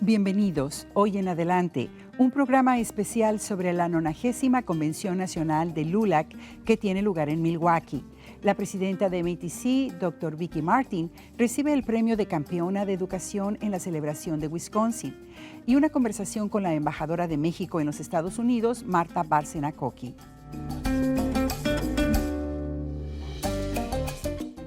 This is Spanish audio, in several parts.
Bienvenidos, hoy en adelante, un programa especial sobre la 90ª Convención Nacional de LULAC que tiene lugar en Milwaukee. La presidenta de MATC, Dr. Vicky Martin, recibe el premio de campeona de educación en la celebración de Wisconsin y una conversación con la embajadora de México en los Estados Unidos, Marta Bárcena Coqui.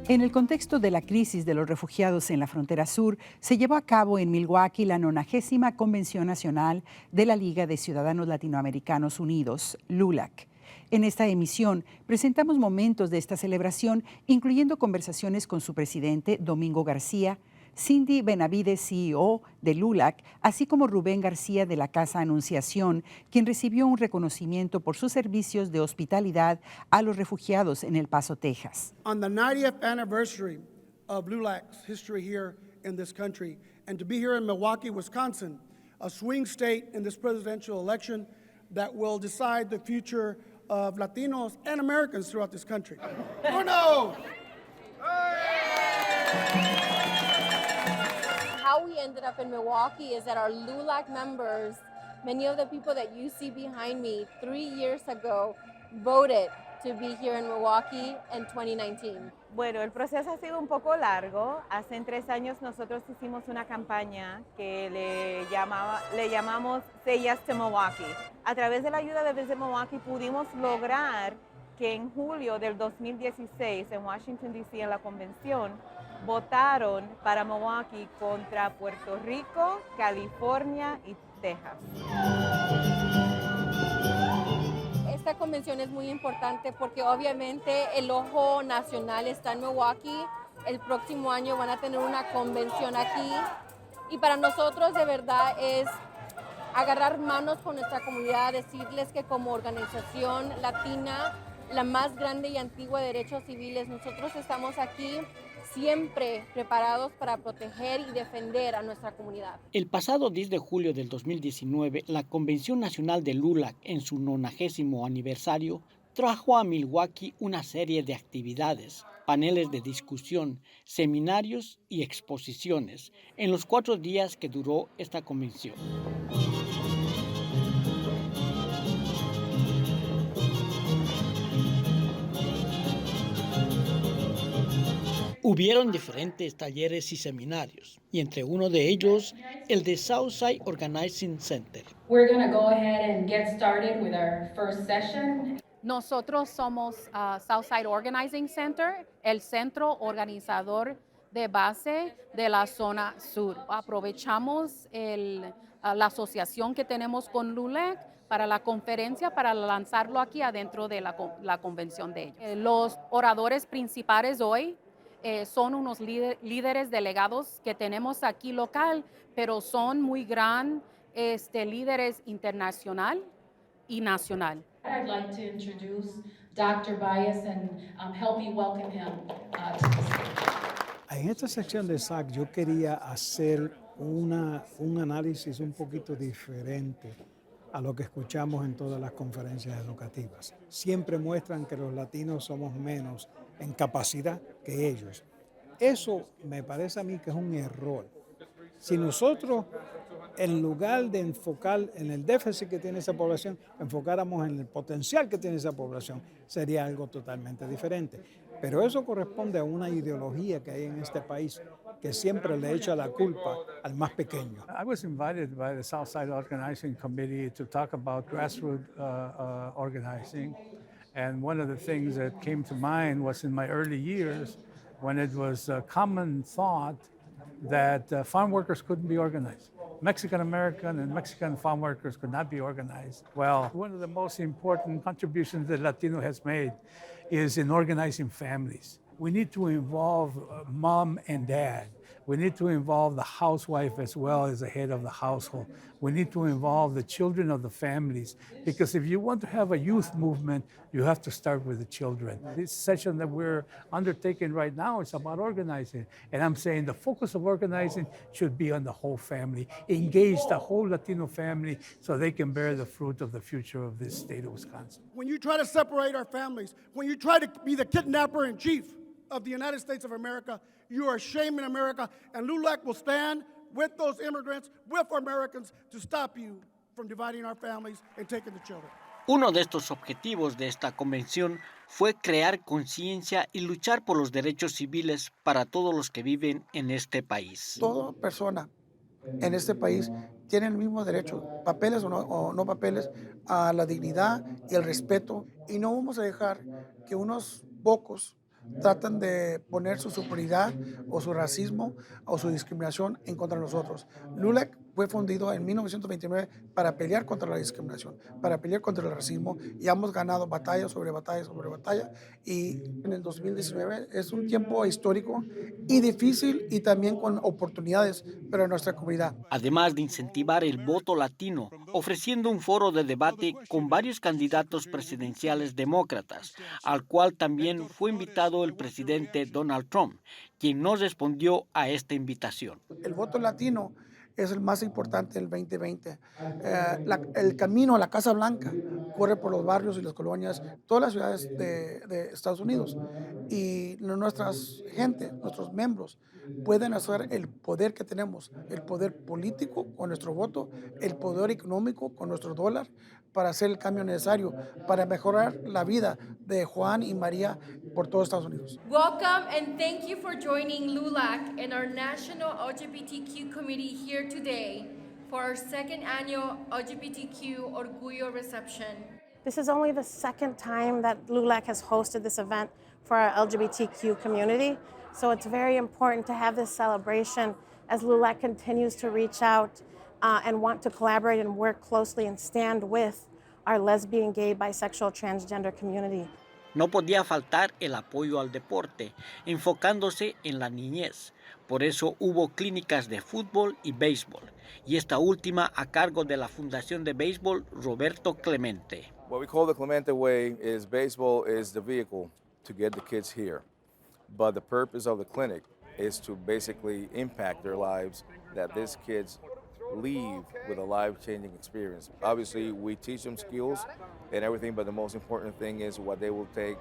En el contexto de la crisis de los refugiados en la frontera sur, se llevó a cabo en Milwaukee la 90ª Convención Nacional de la Liga de Ciudadanos Latinoamericanos Unidos, LULAC. En esta emisión presentamos momentos de esta celebración, incluyendo conversaciones con su presidente, Domingo García, Cindy Benavides, CEO de LULAC, así como Rubén García de la Casa Anunciación, quien recibió un reconocimiento por sus servicios de hospitalidad a los refugiados en El Paso, Texas. On the 90th anniversary of LULAC's history here in this country, and to be here in Milwaukee, Wisconsin, a swing state in this presidential election that will decide the future of Latinos and Americans throughout this country. Uno! How we ended up in Milwaukee is that our LULAC members, many of the people that you see behind me, 3 years ago, voted to be here in Milwaukee in 2019. Bueno, el proceso ha sido un poco largo. Hace 3 años nosotros hicimos una campaña que le llamamos Say Yes to Milwaukee. A través de la ayuda de Visit Milwaukee pudimos lograr que en julio del 2016 en Washington, D.C., en la convención, votaron para Milwaukee contra Puerto Rico, California y Texas. Esta convención es muy importante porque obviamente el ojo nacional está en Milwaukee. El próximo año van a tener una convención aquí y para nosotros de verdad es agarrar manos con nuestra comunidad, decirles que como organización latina, la más grande y antigua de derechos civiles, nosotros estamos aquí siempre preparados para proteger y defender a nuestra comunidad. El pasado 10 de julio del 2019, la Convención Nacional de LULAC, en su 90º aniversario, trajo a Milwaukee una serie de actividades, paneles de discusión, seminarios y exposiciones en los 4 días que duró esta convención. Hubieron diferentes talleres y seminarios, y entre uno de ellos, el de Southside Organizing Center. We're going to go ahead and get started with our first session. Nosotros somos Southside Organizing Center, el centro organizador de base de la zona sur. Aprovechamos la asociación que tenemos con LULAC para la conferencia, para lanzarlo aquí adentro de la convención de ellos. Los oradores principales hoy son unos líderes delegados que tenemos aquí local, pero son muy grandes líderes internacional y nacional. I'd like to introduce Dr. Bias and help me welcome him to the stage. En esta sección de SAC yo quería hacer un análisis un poquito diferente a lo que escuchamos en todas las conferencias educativas. Siempre muestran que los latinos somos menos en capacidad que ellos. Eso me parece a mí que es un error. Si nosotros, en lugar de enfocar en el déficit que tiene esa población, enfocáramos en el potencial que tiene esa población, sería algo totalmente diferente. Pero eso corresponde a una ideología que hay en este país que siempre le echa la culpa al más pequeño. I was invited by the Southside Organizing Committee to talk about grassroots organizing. And one of the things that came to mind was in my early years when it was a common thought that farm workers couldn't be organized. Mexican-American and Mexican farm workers could not be organized. Well, one of the most important contributions that Latino has made is in organizing families. We need to involve mom and dad We need to involve the housewife as well as the head of the household. We need to involve the children of the families, because if you want to have a youth movement, you have to start with the children. This session that we're undertaking right now is about organizing. And I'm saying the focus of organizing should be on the whole family, engage the whole Latino family so they can bear the fruit of the future of this state of Wisconsin. When you try to separate our families, when you try to be the kidnapper in chief of the United States of America, you are shaming America, and LULAC will stand with those immigrants, with Americans, to stop you from dividing our families and taking the children. Uno de estos objetivos de esta convención fue crear conciencia y luchar por los derechos civiles para todos los que viven en este país. Toda persona en este país tiene el mismo derecho, papeles o no papeles, a la dignidad y el respeto, y no vamos a dejar que unos pocos tratan de poner su superioridad o su racismo o su discriminación en contra de nosotros. LULAC fue fundido en 1929 para pelear contra la discriminación, para pelear contra el racismo, y hemos ganado batalla sobre batalla sobre batalla, y en el 2019 es un tiempo histórico y difícil y también con oportunidades para nuestra comunidad. Además de incentivar el voto latino, ofreciendo un foro de debate con varios candidatos presidenciales demócratas, al cual también fue invitado el presidente Donald Trump, quien no respondió a esta invitación. El voto latino es el más importante del 2020. El camino a la Casa Blanca corre por los barrios y las colonias, todas las ciudades de Estados Unidos. Y nuestras gente, nuestros miembros, pueden hacer el poder que tenemos, el poder político con nuestro voto, el poder económico con nuestro dólar, para hacer el cambio necesario, para mejorar la vida de Juan y María por todo Estados Unidos. Welcome and thank you for joining LULAC and our National LGBTQ Committee here today for our second annual LGBTQ Orgullo reception. This is only the second time that LULAC has hosted this event for our LGBTQ community, so it's very important to have this celebration as LULAC continues to reach out and want to collaborate and work closely and stand with our lesbian, gay, bisexual, transgender community. No podía faltar el apoyo al deporte, enfocándose en la niñez. Por eso hubo clínicas de fútbol y béisbol, y esta última a cargo de la Fundación de Béisbol Roberto Clemente. What we call the Clemente Way is baseball is the vehicle to get the kids here, but the purpose of the clinic is to basically impact their lives, that these kids leave with a life-changing experience. Obviously, we teach them skills and everything, but the most important thing is what they will take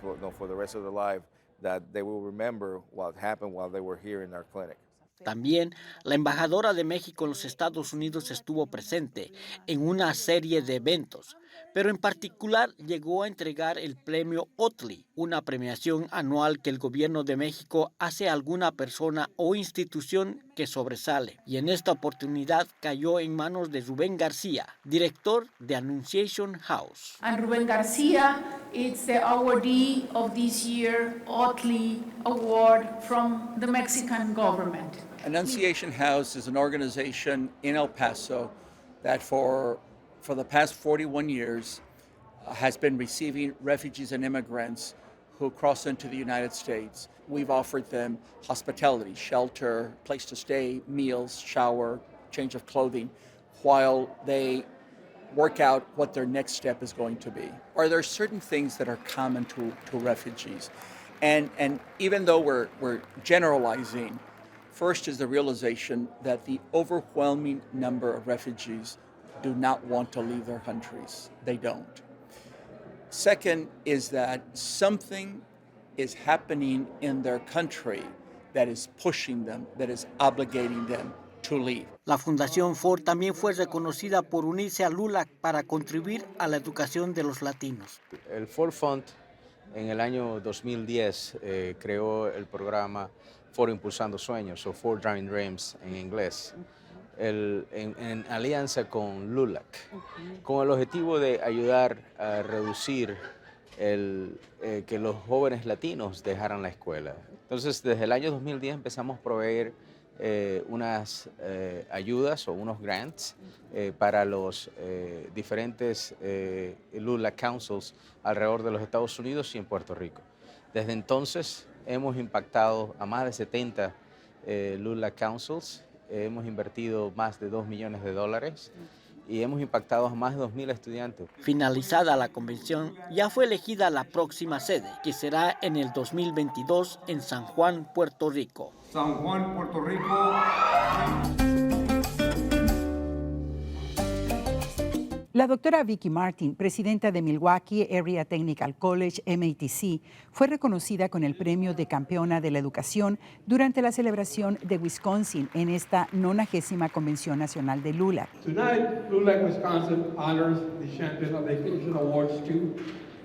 for the rest of their life, that they will remember what happened while they were here in our clinic. También la embajadora de México en los Estados Unidos estuvo presente en una serie de eventos, pero en particular llegó a entregar el premio Otley, una premiación anual que el gobierno de México hace a alguna persona o institución que sobresale. Y en esta oportunidad cayó en manos de Rubén García, director de Annunciation House. And Ruben Garcia is the awardee of this year Otley Award from the Mexican government. Annunciation House is an organization in El Paso that for the past 41 years has been receiving refugees and immigrants who cross into the United States. We've offered them hospitality, shelter, place to stay, meals, shower, change of clothing, while they work out what their next step is going to be. Are there certain things that are common to refugees? And even though we're generalizing, first is the realization that the overwhelming number of refugees do not want to leave their countries. They don't. Second is that something is happening in their country that is pushing them, that is obligating them to leave. La Fundación Ford también fue reconocida por unirse a LULAC para contribuir a la educación de los latinos. El Ford Fund en el año 2010 creó el programa Ford Impulsando Sueños, o Ford Driving Dreams en inglés, en alianza con LULAC, con el objetivo de ayudar a reducir que los jóvenes latinos dejaran la escuela. Entonces, desde el año 2010 empezamos a proveer unas ayudas o unos grants para los diferentes LULAC Councils alrededor de los Estados Unidos y en Puerto Rico. Desde entonces hemos impactado a más de 70 LULAC Councils. Hemos invertido más de $2 millones y hemos impactado a más de 2,000 estudiantes. Finalizada la convención, ya fue elegida la próxima sede, que será en el 2022 en San Juan, Puerto Rico. San Juan, Puerto Rico. La doctora Vicky Martin, presidenta de Milwaukee Area Technical College, MATC, fue reconocida con el premio de campeona de la educación durante la celebración de Wisconsin en esta 90ª Convención Nacional de LULAC. Tonight, LULAC Wisconsin honors the Champion of Education Awards to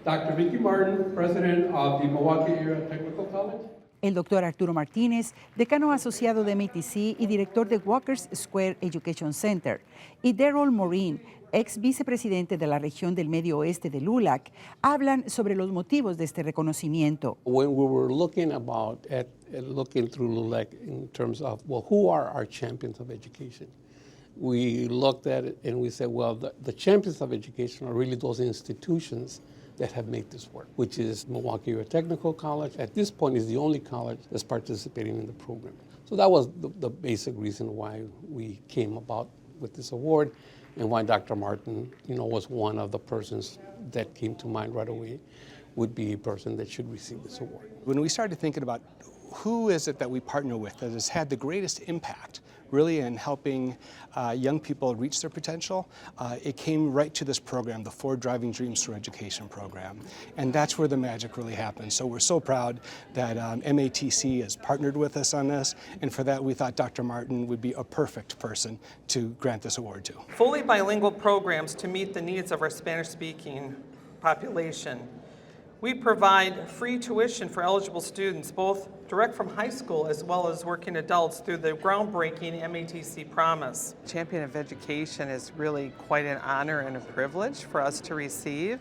Dr. Vicky Martin, president of the Milwaukee Area Technical College. El doctor Arturo Martínez, decano asociado de MATC y director de Walker's Square Education Center, y Daryl Morin, ex vicepresidente de la región del Medio Oeste de LULAC, hablan sobre los motivos de este reconocimiento. When we were looking through LULAC in terms of, well, who are our champions of education? We looked at it and we said, well, the champions of education are really those institutions that have made this work, which is Milwaukee Area Technical College. At this point, is the only college that's participating in the program. So that was the basic reason why we came about with this award, and why Dr. Martin, was one of the persons that came to mind right away, would be a person that should receive this award. When we started thinking about who is it that we partner with that has had the greatest impact really in helping young people reach their potential, it came right to this program, the Ford Driving Dreams Through Education program. And that's where the magic really happens. So we're so proud that MATC has partnered with us on this, and for that we thought Dr. Martin would be a perfect person to grant this award to. Fully bilingual programs to meet the needs of our Spanish-speaking population. We provide free tuition for eligible students, both direct from high school as well as working adults, through the groundbreaking MATC Promise. Champion of Education is really quite an honor and a privilege for us to receive,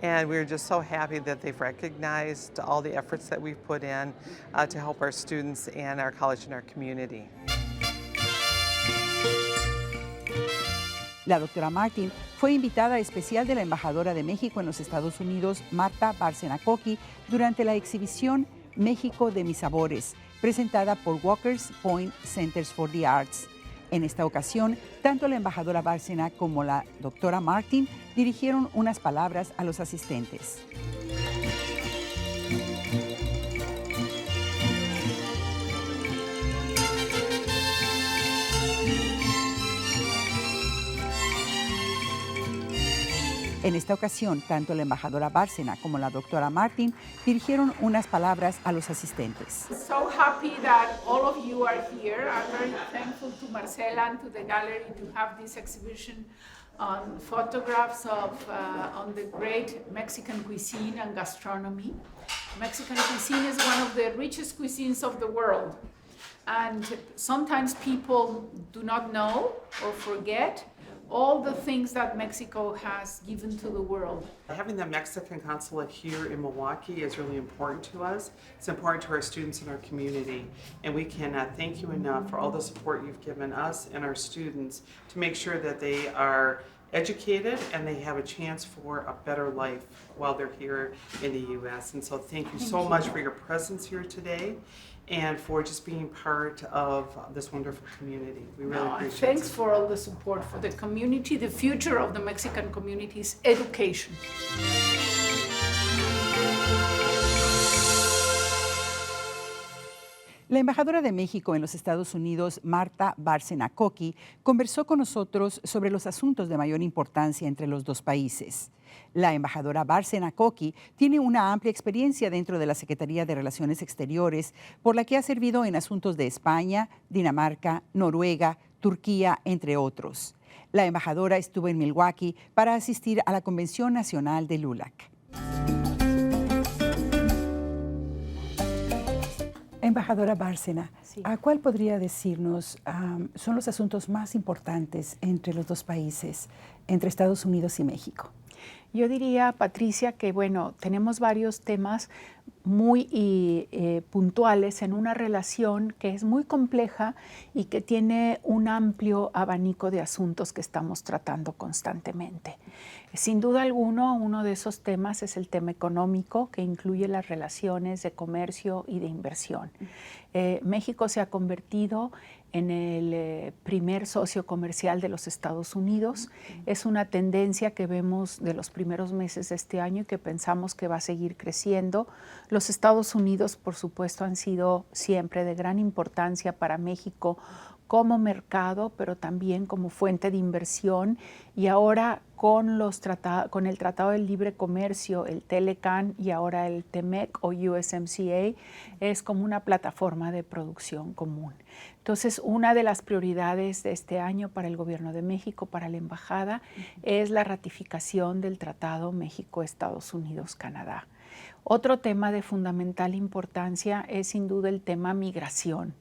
and we're just so happy that they've recognized all the efforts that we've put in to help our students and our college and our community. La doctora Martin fue invitada especial de la embajadora de México en los Estados Unidos, Marta Bárcena Coqui, durante la exhibición México de mis sabores, presentada por Walker's Point Centers for the Arts. En esta ocasión, tanto la embajadora Bárcena como la doctora Martin dirigieron unas palabras a los asistentes. En esta ocasión, tanto la embajadora Bárcena como la doctora Martin dirigieron unas palabras a los asistentes. So happy that all of you are here. I'm very thankful to Marcela and to the gallery to have this exhibition on photographs of on the great Mexican cuisine and gastronomy. Mexican cuisine is one of the richest cuisines of the world, and sometimes people do not know or forget all the things that Mexico has given to the world. Having the Mexican consulate here in Milwaukee is really important to us. It's important to our students and our community. And we cannot thank you enough for all the support you've given us and our students to make sure that they are educated and they have a chance for a better life while they're here in the U.S. And so thank you so much for your presence here today and for just being part of this wonderful community. We really appreciate it. Thanks for all the support for the community. The future of the Mexican community is education. La embajadora de México en los Estados Unidos, Marta Bárcena Coqui, conversó con nosotros sobre los asuntos de mayor importancia entre los dos países. La embajadora Bárcena Coqui tiene una amplia experiencia dentro de la Secretaría de Relaciones Exteriores, por la que ha servido en asuntos de España, Dinamarca, Noruega, Turquía, entre otros. La embajadora estuvo en Milwaukee para asistir a la Convención Nacional de LULAC. Embajadora Bárcena, Sí. ¿Cuál podría decirnos son los asuntos más importantes entre los dos países entre Estados Unidos y México? Yo diría, Patricia, que bueno, tenemos varios temas muy puntuales en una relación que es muy compleja y que tiene un amplio abanico de asuntos que estamos tratando constantemente. Sin duda alguna, uno de esos temas es el tema económico, que incluye las relaciones de comercio y de inversión. México se ha convertido en el primer socio comercial de los Estados Unidos. Es una tendencia que vemos de los primeros meses de este año y que pensamos que va a seguir creciendo. Los Estados Unidos, por supuesto, han sido siempre de gran importancia para México como mercado, pero también como fuente de inversión, y ahora con el Tratado de Libre Comercio, el TLCAN y ahora el TEMEC o USMCA, es como una plataforma de producción común. Entonces, una de las prioridades de este año para el Gobierno de México, para la Embajada, es la ratificación del Tratado México-Estados Unidos-Canadá. Otro tema de fundamental importancia es sin duda el tema migración.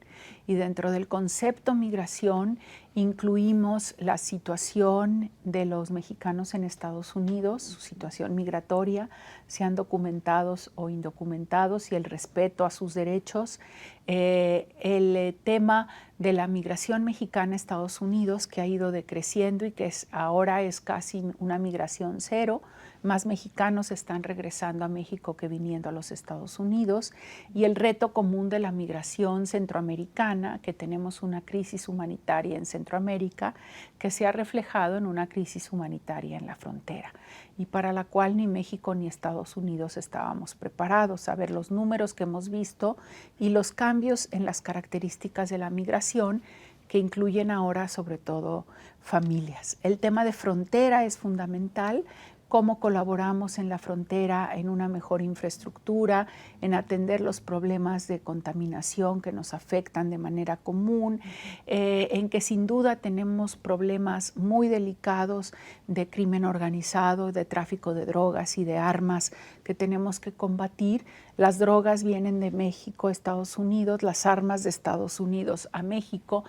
Y dentro del concepto migración incluimos la situación de los mexicanos en Estados Unidos, su situación migratoria, sean documentados o indocumentados, y el respeto a sus derechos. El tema de la migración mexicana a Estados Unidos, que ha ido decreciendo y que ahora es casi una migración cero. Más mexicanos están regresando a México que viniendo a los Estados Unidos, y el reto común de la migración centroamericana, que tenemos una crisis humanitaria en Centroamérica que se ha reflejado en una crisis humanitaria en la frontera, y para la cual ni México ni Estados Unidos estábamos preparados. A ver los números que hemos visto y los cambios en las características de la migración, que incluyen ahora sobre todo familias. El tema de frontera es fundamental. Cómo colaboramos en la frontera en una mejor infraestructura, en atender los problemas de contaminación que nos afectan de manera común, en que sin duda tenemos problemas muy delicados de crimen organizado, de tráfico de drogas y de armas que tenemos que combatir. Las drogas vienen de México a Estados Unidos, las armas de Estados Unidos a México,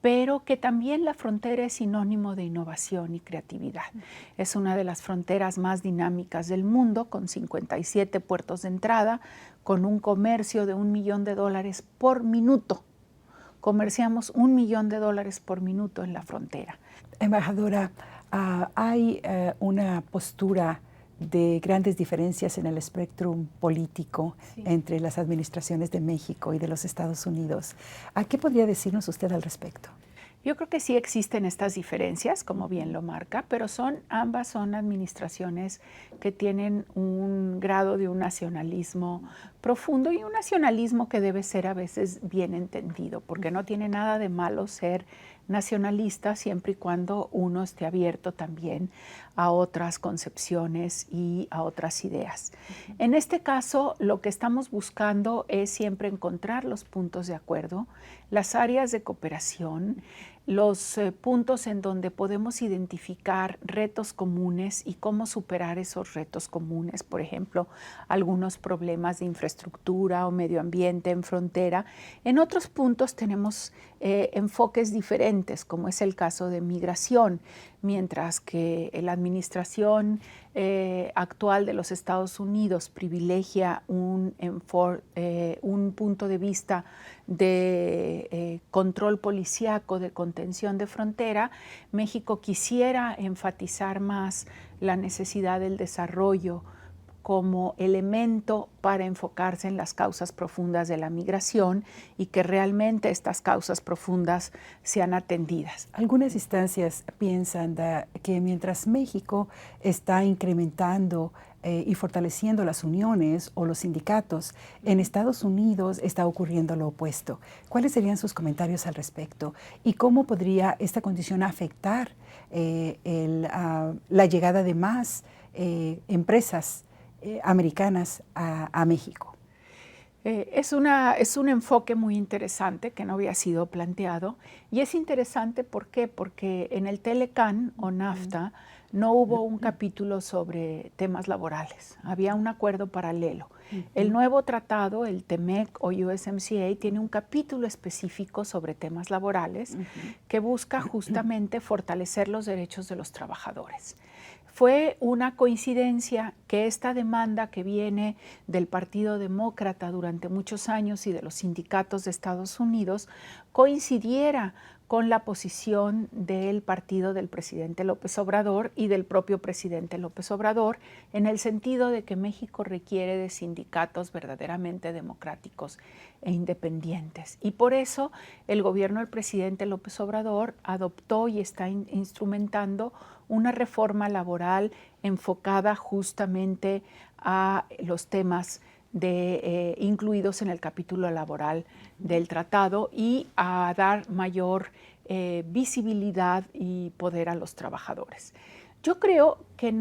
pero que también la frontera es sinónimo de innovación y creatividad. Es una de las fronteras más dinámicas del mundo, con 57 puertos de entrada, con un comercio de $1 millón por minuto. Comerciamos $1 millón por minuto en la frontera. Embajadora, hay una postura de grandes diferencias en el espectro político entre las administraciones de México y de los Estados Unidos. ¿A qué podría decirnos usted al respecto? Yo creo que sí existen estas diferencias, como bien lo marca, pero ambas son administraciones que tienen un grado de un nacionalismo profundo, y un nacionalismo que debe ser a veces bien entendido, porque no tiene nada de malo ser nacionalista siempre y cuando uno esté abierto también a otras concepciones y a otras ideas. En este caso, lo que estamos buscando es siempre encontrar los puntos de acuerdo, las áreas de cooperación, los puntos en donde podemos identificar retos comunes y cómo superar esos retos comunes, por ejemplo, algunos problemas de infraestructura o medio ambiente en frontera. En otros puntos tenemos enfoques diferentes, como es el caso de migración, mientras que la administración actual de los Estados Unidos privilegia un punto de vista de control policíaco, de contención de frontera. México quisiera enfatizar más la necesidad del desarrollo como elemento para enfocarse en las causas profundas de la migración, y que realmente estas causas profundas sean atendidas. Algunas instancias piensan que mientras México está incrementando y fortaleciendo las uniones o los sindicatos, en Estados Unidos está ocurriendo lo opuesto. ¿Cuáles serían sus comentarios al respecto? ¿Y cómo podría esta condición afectar la llegada de más empresas americanas a México? Es un enfoque muy interesante que no había sido planteado, y es interesante ¿por qué? Porque en el TLCAN o NAFTA no hubo un capítulo sobre temas laborales, había un acuerdo paralelo. El nuevo tratado, el TEMEC o USMCA, tiene un capítulo específico sobre temas laborales que busca justamente fortalecer los derechos de los trabajadores. Fue una coincidencia que esta demanda que viene del Partido Demócrata durante muchos años y de los sindicatos de Estados Unidos coincidiera con la posición del partido del presidente López Obrador y del propio presidente López Obrador, en el sentido de que México requiere de sindicatos verdaderamente democráticos e independientes. Y por eso el gobierno del presidente López Obrador adoptó y está instrumentando una reforma laboral enfocada justamente a los temas incluidos en el capítulo laboral del tratado y a dar mayor visibilidad y poder a los trabajadores. Yo creo que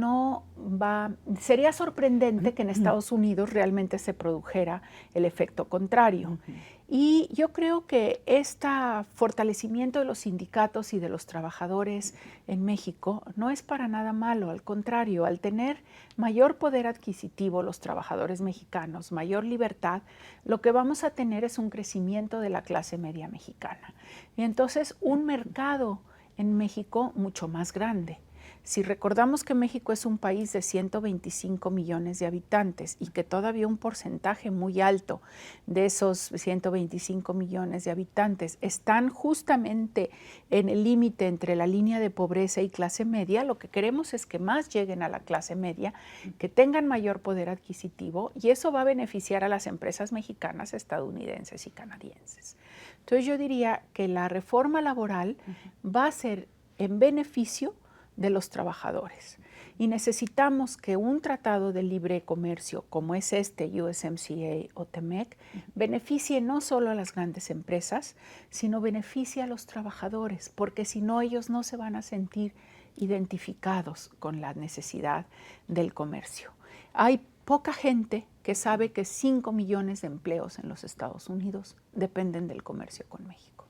sería sorprendente que en Estados Unidos realmente se produjera el efecto contrario. Y yo creo que este fortalecimiento de los sindicatos y de los trabajadores en México no es para nada malo, al contrario, al tener mayor poder adquisitivo los trabajadores mexicanos, mayor libertad, lo que vamos a tener es un crecimiento de la clase media mexicana. Y entonces un mercado en México mucho más grande. Si recordamos que México es un país de 125 millones de habitantes y que todavía un porcentaje muy alto de esos 125 millones de habitantes están justamente en el límite entre la línea de pobreza y clase media, lo que queremos es que más lleguen a la clase media, que tengan mayor poder adquisitivo, y eso va a beneficiar a las empresas mexicanas, estadounidenses y canadienses. Entonces yo diría que la reforma laboral va a ser en beneficio de los trabajadores. Y necesitamos que un tratado de libre comercio como es este USMCA o TEMEC beneficie no solo a las grandes empresas, sino beneficie a los trabajadores, porque si no ellos no se van a sentir identificados con la necesidad del comercio. Hay poca gente que sabe que 5 millones de empleos en los Estados Unidos dependen del comercio con México.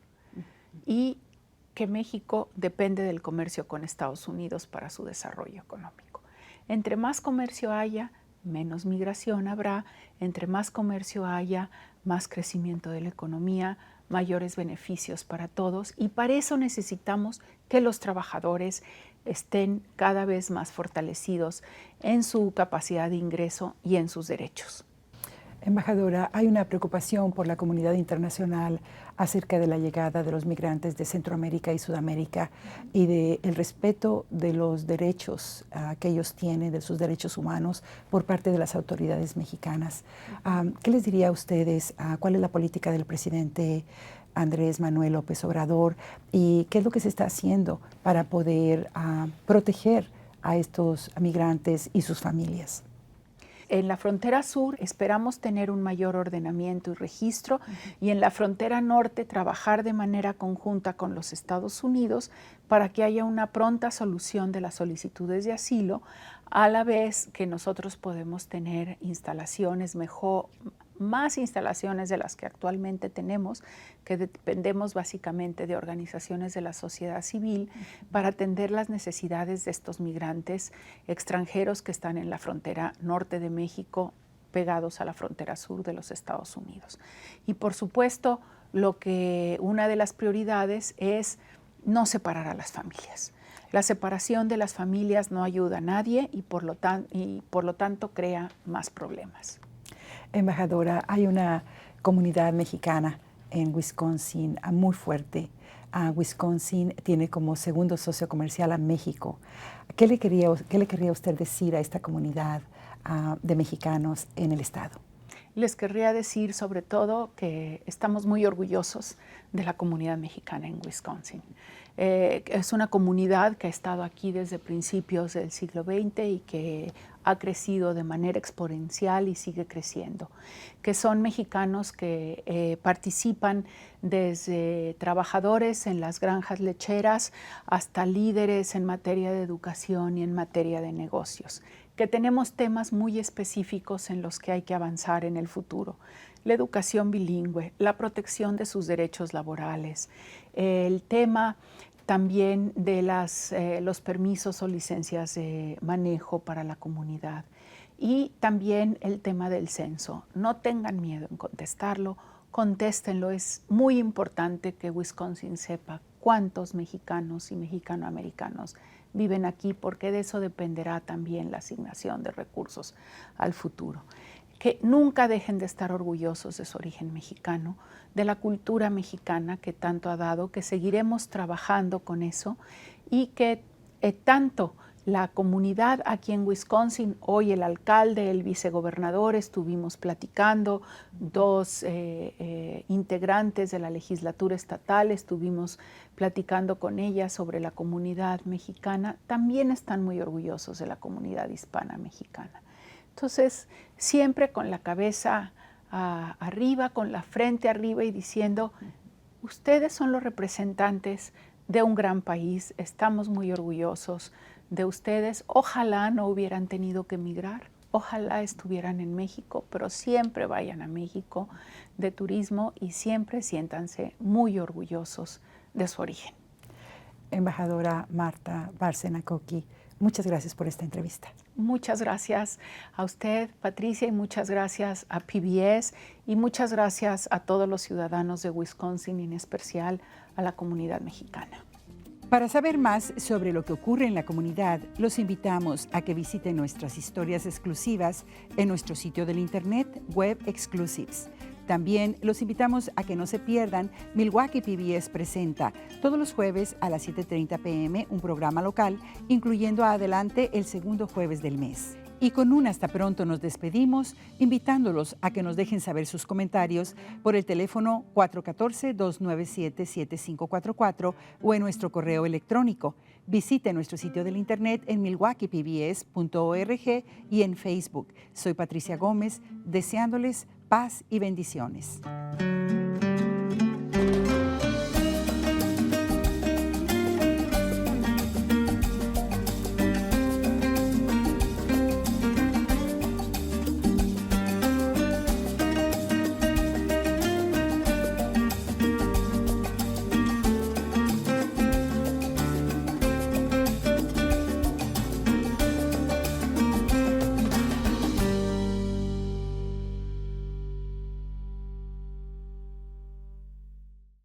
Y que México depende del comercio con Estados Unidos para su desarrollo económico. Entre más comercio haya, menos migración habrá. Entre más comercio haya, más crecimiento de la economía, mayores beneficios para todos. Y para eso necesitamos que los trabajadores estén cada vez más fortalecidos en su capacidad de ingreso y en sus derechos. Embajadora, hay una preocupación por la comunidad internacional acerca de la llegada de los migrantes de Centroamérica y Sudamérica y del respeto de los derechos que ellos tienen, de sus derechos humanos por parte de las autoridades mexicanas. ¿Qué les diría a ustedes? ¿Cuál es la política del presidente Andrés Manuel López Obrador y qué es lo que se está haciendo para poder proteger a estos migrantes y sus familias? En la frontera sur esperamos tener un mayor ordenamiento y registro y en la frontera norte trabajar de manera conjunta con los Estados Unidos para que haya una pronta solución de las solicitudes de asilo, a la vez que nosotros podemos tener instalaciones más instalaciones de las que actualmente tenemos, que dependemos básicamente de organizaciones de la sociedad civil para atender las necesidades de estos migrantes extranjeros que están en la frontera norte de México, pegados a la frontera sur de los Estados Unidos. Y por supuesto, una de las prioridades es no separar a las familias. La separación de las familias no ayuda a nadie y por lo tanto crea más problemas. Embajadora, hay una comunidad mexicana en Wisconsin muy fuerte. Wisconsin tiene como segundo socio comercial a México. ¿Qué le querría usted decir a esta comunidad de mexicanos en el estado? Les querría decir sobre todo que estamos muy orgullosos de la comunidad mexicana en Wisconsin. Es una comunidad que ha estado aquí desde principios del siglo XX y que ha crecido de manera exponencial y sigue creciendo, que son mexicanos que participan desde trabajadores en las granjas lecheras hasta líderes en materia de educación y en materia de negocios, que tenemos temas muy específicos en los que hay que avanzar en el futuro. La educación bilingüe, la protección de sus derechos laborales, el tema también de los permisos o licencias de manejo para la comunidad Y también el tema del censo. No tengan miedo en contestarlo, contéstenlo. Es muy importante que Wisconsin sepa cuántos mexicanos y mexicanoamericanos viven aquí, porque de eso dependerá también la asignación de recursos al futuro. Que nunca dejen de estar orgullosos de su origen mexicano, de la cultura mexicana que tanto ha dado, que seguiremos trabajando con eso y que tanto la comunidad aquí en Wisconsin, hoy el alcalde, el vicegobernador, estuvimos platicando, dos integrantes de la legislatura estatal, estuvimos platicando con ellas sobre la comunidad mexicana, también están muy orgullosos de la comunidad hispana mexicana. Entonces, siempre con la cabeza arriba, con la frente arriba y diciendo, ustedes son los representantes de un gran país, estamos muy orgullosos de ustedes. Ojalá no hubieran tenido que emigrar, ojalá estuvieran en México, pero siempre vayan a México de turismo y siempre siéntanse muy orgullosos de su origen. Embajadora Marta Bárcena Coqui, muchas gracias por esta entrevista. Muchas gracias a usted, Patricia, y muchas gracias a PBS y muchas gracias a todos los ciudadanos de Wisconsin y en especial a la comunidad mexicana. Para saber más sobre lo que ocurre en la comunidad, los invitamos a que visiten nuestras historias exclusivas en nuestro sitio del internet Web Exclusives. También los invitamos a que no se pierdan Milwaukee PBS Presenta todos los jueves a las 7:30 p.m. un programa local, incluyendo adelante el segundo jueves del mes. Y con un hasta pronto nos despedimos, invitándolos a que nos dejen saber sus comentarios por el teléfono 414-297-7544 o en nuestro correo electrónico. Visite nuestro sitio del internet en milwaukeepbs.org y en Facebook. Soy Patricia Gómez, deseándoles paz y bendiciones.